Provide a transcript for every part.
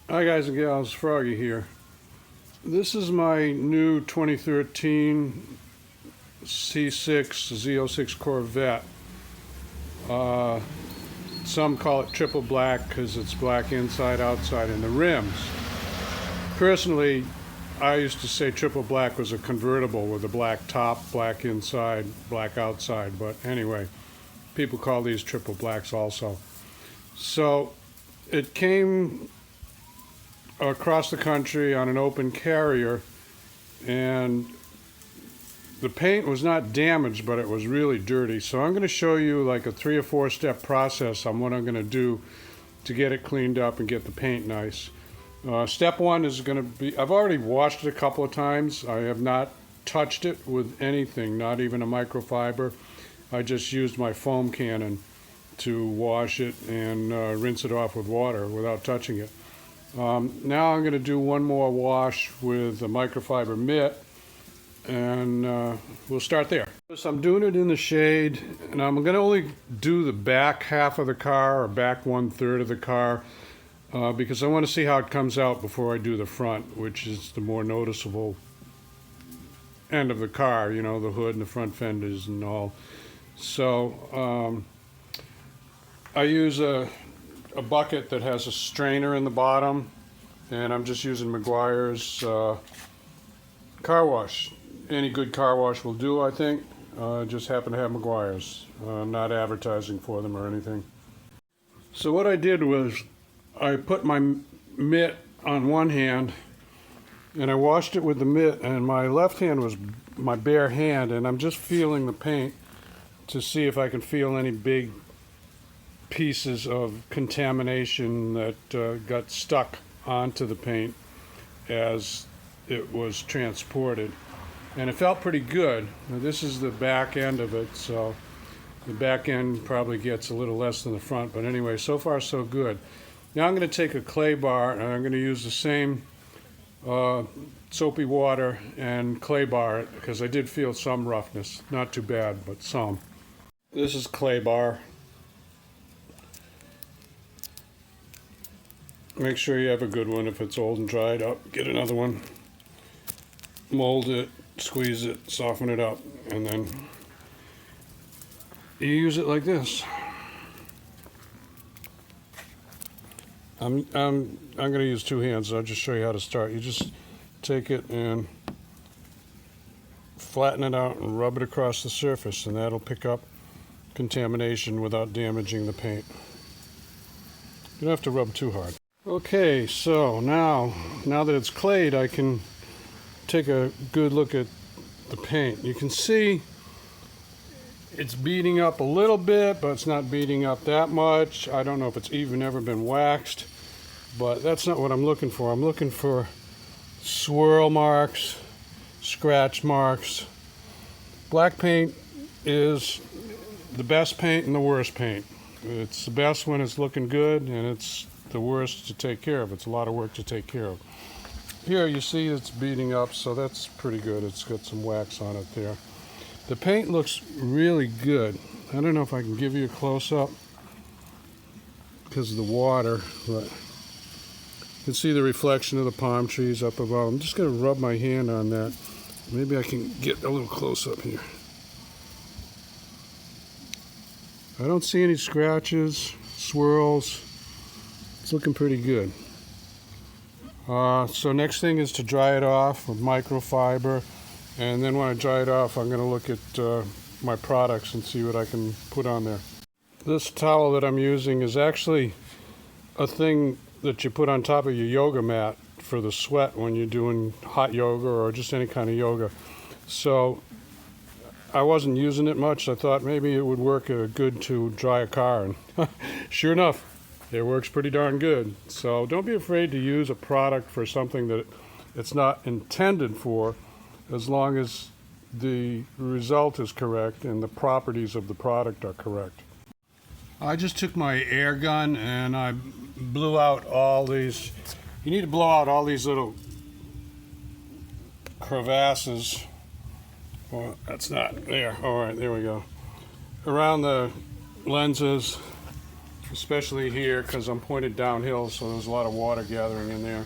Hi guys and gals, Froggy here. This is my new 2013 C6 Z06 Corvette. Some call it triple black because it's black inside, outside, and the rims. Personally, I used to say triple black was a convertible with a black top, black inside, black outside, but anyway, people call these triple blacks also. So it came across the country on an open carrier, and the paint was not damaged, but it was really dirty. So I'm going to show you like a 3 or 4 step process on what I'm going to do to get it cleaned up and get the paint nice. Step 1 is going to be, I've already washed it a couple of times. I have not touched it with anything, not even a microfiber. I just used my foam cannon to wash it and rinse it off with water without touching it. Now I'm going to do one more wash with a microfiber mitt, and we'll start there. So I'm doing it in the shade, and I'm going to only do the back half of the car, or back 1/3 of the car, because I want to see how it comes out before I do the front, which is the more noticeable end of the car, you know, the hood and the front fenders and all. So I use a bucket that has a strainer in the bottom, and I'm just using Meguiar's car wash. Any good car wash will do, I think. Just happen to have Meguiar's. Not advertising for them or anything. So what I did was I put my mitt on one hand and I washed it with the mitt, and my left hand was my bare hand, and I'm just feeling the paint to see if I can feel any big pieces of contamination that got stuck onto the paint as it was transported, and it felt pretty good. Now, this is the back end of it, so the back end probably gets a little less than the front, but anyway, so far so good. Now I'm going to take a clay bar, and I'm going to use the same soapy water and clay bar it, because I did feel some roughness, not too bad, but some. This is clay bar. Make sure you have a good one. If it's old and dried up, get another one. Mold it, squeeze it, soften it up, and then you use it like this. I'm going to use 2 hands. I'll just show you how to start. You just take it and flatten it out and rub it across the surface, and that'll pick up contamination without damaging the paint. You don't have to rub too hard. Okay, so now that it's clayed, I can take a good look at the paint. You can see it's beating up a little bit, but it's not beating up that much. I don't know if it's even ever been waxed, but that's not what I'm looking for. I'm looking for swirl marks, scratch marks. Black paint is the best paint and the worst paint. It's the best when it's looking good, and it's the worst to take care of. It's a lot of work to take care of. Here you see it's beating up, so that's pretty good. It's got some wax on it there. The paint looks really good. I don't know if I can give you a close-up because of the water, but you can see the reflection of the palm trees up above. I'm just going to rub my hand on that. Maybe I can get a little close-up here. I don't see any scratches, swirls. It's looking pretty good. So next thing is to dry it off with microfiber, and then when I dry it off, I'm going to look at my products and see what I can put on there. This towel that I'm using is actually a thing that you put on top of your yoga mat for the sweat when you're doing hot yoga or just any kind of yoga. So I wasn't using it much. I thought maybe it would work good to dry a car, and sure enough, it works pretty darn good. So don't be afraid to use a product for something that it's not intended for, as long as the result is correct and the properties of the product are correct. I just took my air gun and I blew out all these. You need to blow out all these little crevasses. Well, that's not there. All right, there we go. Around the lenses especially here because I'm pointed downhill, so there's a lot of water gathering in there.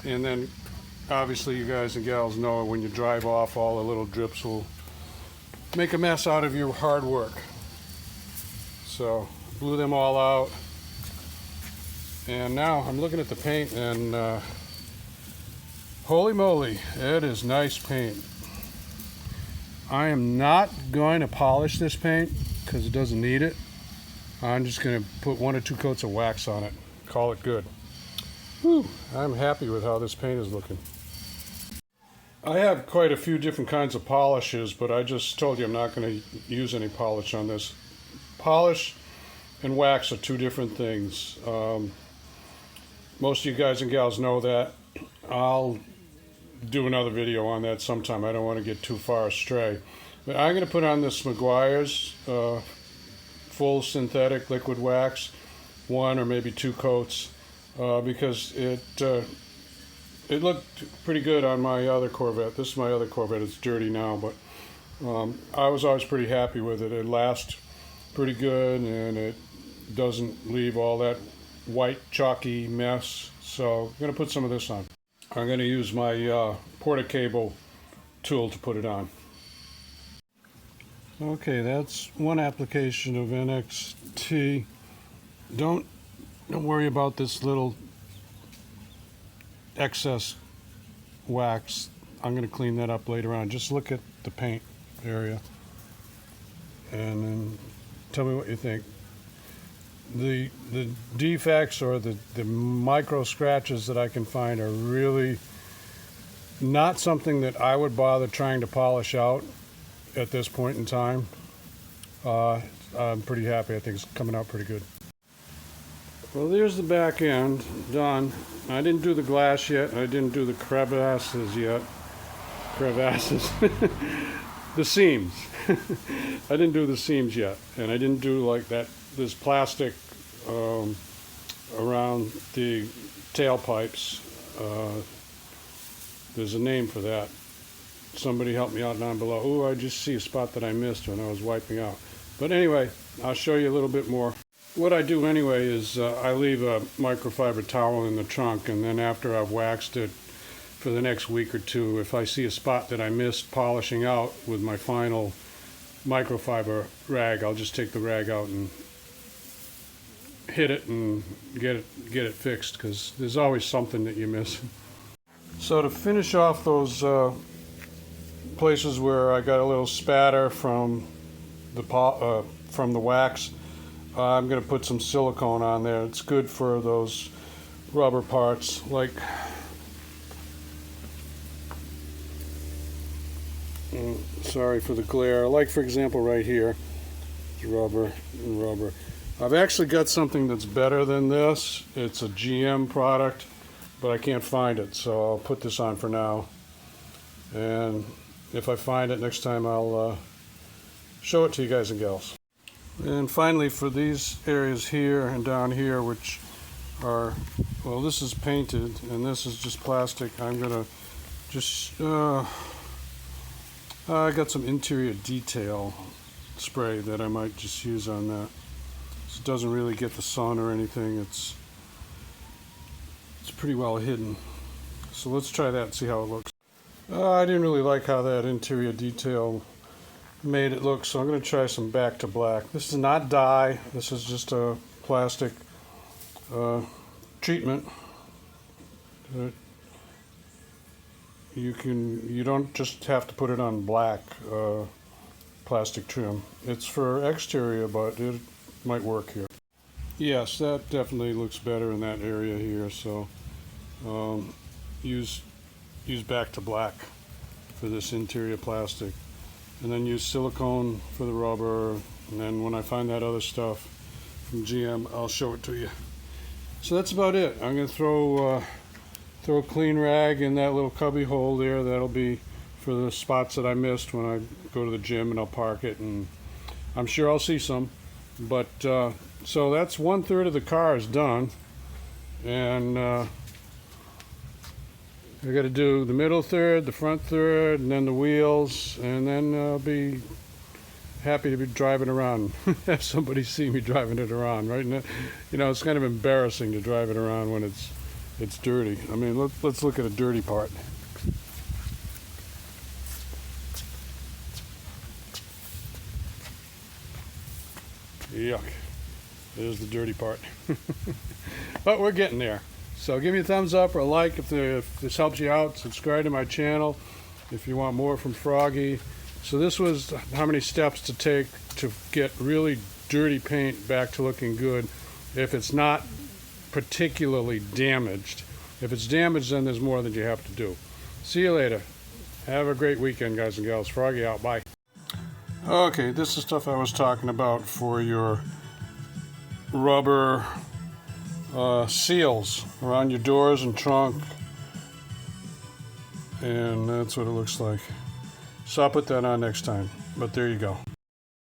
And then obviously you guys and gals know when you drive off, all the little drips will make a mess out of your hard work. So blew them all out, and now I'm looking at the paint, and holy moly, it is nice paint. I am not going to polish this paint because it doesn't need it. I'm just going to put 1 or 2 coats of wax on it, call it good. Whew, I'm happy with how this paint is looking. I have quite a few different kinds of polishes, but I just told you I'm not going to use any polish on this. Polish and wax are 2 different things. Most of you guys and gals know that. I'll do another video on that sometime. I don't want to get too far astray. But I'm going to put on this Meguiar's full synthetic liquid wax, 1 or maybe 2 coats, because it looked pretty good on my other Corvette. This is my other Corvette. It's dirty now, but I was always pretty happy with it. It lasts pretty good, and it doesn't leave all that white chalky mess. So I'm going to put some of this on. I'm going to use my porta cable tool to put it on. Okay, that's one application of NXT. Don't worry about this little excess wax. I'm going to clean that up later on. Just look at the paint area and then tell me what you think. The defects or the micro scratches that I can find are really not something that I would bother trying to polish out at this point in time. I'm pretty happy. I think it's coming out pretty good. Well, there's the back end done. I didn't do the glass yet. I didn't do the crevasses yet. Crevasses. The seams. I didn't do the seams yet, and I didn't do like that. This plastic around the tailpipes. There's a name for that. Somebody help me out down below. Oh, I just see a spot that I missed when I was wiping out. But anyway, I'll show you a little bit more. What I do anyway is I leave a microfiber towel in the trunk, and then after I've waxed it for the next week or 2, if I see a spot that I missed polishing out with my final microfiber rag, I'll just take the rag out and hit it and get it fixed, because there's always something that you miss. So to finish off those places where I got a little spatter from the wax, I'm going to put some silicone on there. It's good for those rubber parts, like sorry for the glare, like for example right here, it's rubber and rubber. I've actually got something that's better than this. It's a GM product, but I can't find it, so I'll put this on for now, and if I find it next time I'll show it to you guys and gals. And finally, for these areas here and down here, which are, well, this is painted and this is just plastic, I'm gonna just I got some interior detail spray that I might just use on that. It doesn't really get the sun or anything. It's pretty well hidden. So let's try that and see how it looks. I didn't really like how that interior detail made it look, so I'm going to try some back to black. This is not dye. This is just a plastic treatment. You don't just have to put it on black plastic trim. It's for exterior, but it might work here. Yes, that definitely looks better in that area here, so use back to black for this interior plastic, and then use silicone for the rubber, and then when I find that other stuff from GM, I'll show it to you. So that's about it. I'm going to throw a clean rag in that little cubby hole there. That'll be for the spots that I missed when I go to the gym, and I'll park it, and I'm sure I'll see some. But so that's 1/3 of the car is done, and I got to do the middle third, the front third, and then the wheels, and then I'll be happy to be driving around, have somebody see me driving it around, right? And, you know, it's kind of embarrassing to drive it around when it's dirty. I mean, let's look at a dirty part. Yuck. There's the dirty part. But we're getting there. So give me a thumbs up or a like if this helps you out. Subscribe to my channel if you want more from Froggy. So this was how many steps to take to get really dirty paint back to looking good if it's not particularly damaged. If it's damaged, then there's more that you have to do. See you later. Have a great weekend, guys and gals. Froggy out. Bye. Okay, this is stuff I was talking about for your rubber seals around your doors and trunk. And that's what it looks like. So I'll put that on next time. But there you go.